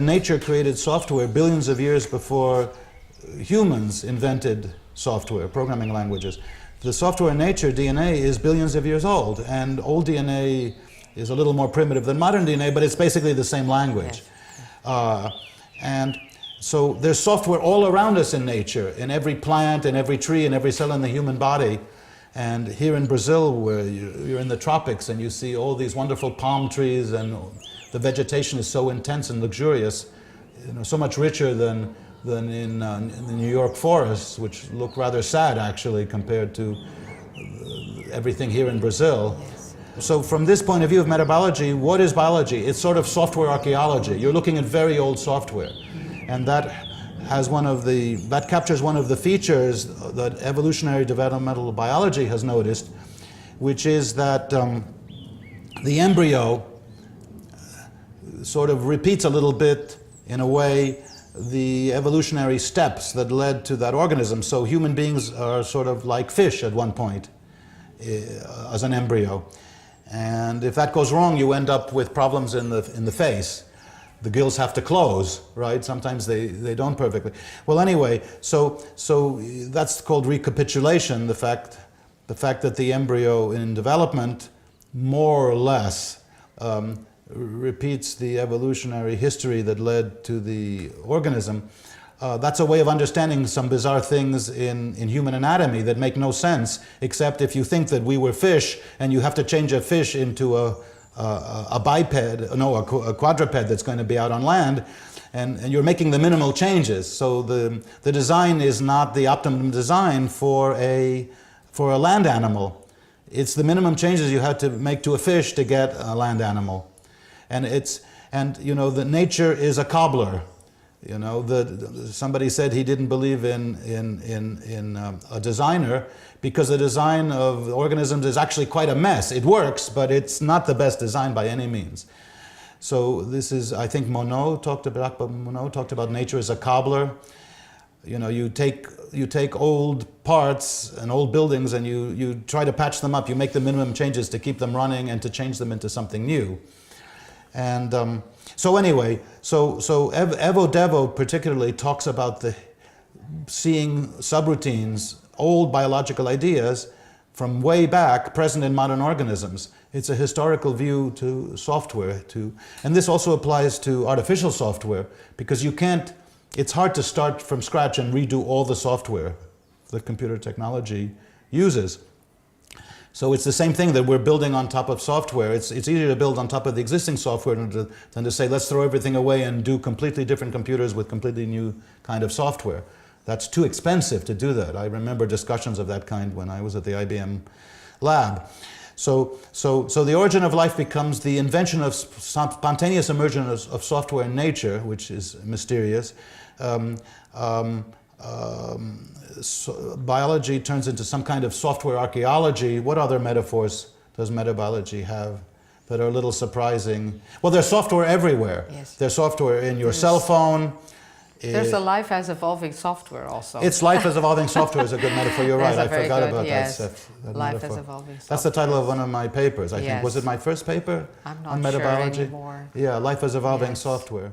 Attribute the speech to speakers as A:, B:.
A: nature created software billions of years before humans invented software, programming languages. The software in nature, DNA, is billions of years old, and old DNA is a little more primitive than modern DNA, but it's basically the same language. Yes. And so there's software all around us in nature, in every plant, in every tree, in every cell in the human body. And here in Brazil, where you're in the tropics and you see all these wonderful palm trees, and the vegetation is so intense and luxurious, so much richer than in the New York forests, which look rather sad actually compared to everything here in Brazil. Yes. So from this point of view of metabiology, what is biology? It's sort of software archaeology. You're looking at very old software, and that captures one of the features that evolutionary developmental biology has noticed, which is that the embryo sort of repeats a little bit, in a way, the evolutionary steps that led to that organism. So human beings are sort of like fish at one point as an embryo. And if that goes wrong, you end up with problems in the face. The gills have to close, right? Sometimes they don't perfectly. Well, anyway, so that's called recapitulation, the fact that the embryo in development more or less repeats the evolutionary history that led to the organism. That's a way of understanding some bizarre things in human anatomy that make no sense, except if you think that we were fish and you have to change a fish into a quadruped that's going to be out on land, and you're making the minimal changes. So the design is not the optimum design for a land animal. It's the minimum changes you have to make to a fish to get a land animal. And the nature is a cobbler. Somebody said he didn't believe in a designer because the design of organisms is actually quite a mess. It works, but it's not the best design by any means. So this is, I think Monod talked about nature as a cobbler. You take old parts and old buildings and you try to patch them up. You make the minimum changes to keep them running and to change them into something new. And so anyway, so Evo Devo particularly talks about seeing subroutines, old biological ideas from way back present in modern organisms. It's a historical view to software and this also applies to artificial software, because it's hard to start from scratch and redo all the software that computer technology uses. So it's the same thing that we're building on top of software. It's easier to build on top of the existing software than to say, let's throw everything away and do completely different computers with completely new kind of software. That's too expensive to do that. I remember discussions of that kind when I was at the IBM lab. So the origin of life becomes the invention of spontaneous emergence of software in nature, which is mysterious. Biology turns into some kind of software archaeology. What other metaphors does metabiology have that are a little surprising? Well, there's software everywhere. Yes. There's software in your cell phone.
B: There's a life as evolving software also.
A: It's life as evolving software is a good metaphor. You're right. I forgot about
B: yes.
A: that
B: life
A: metaphor.
B: As evolving software.
A: That's the title of one of my papers, I think. Was it my first paper
B: I'm
A: on
B: not
A: metabiology?
B: sure anymore.
A: Yeah, life as evolving software.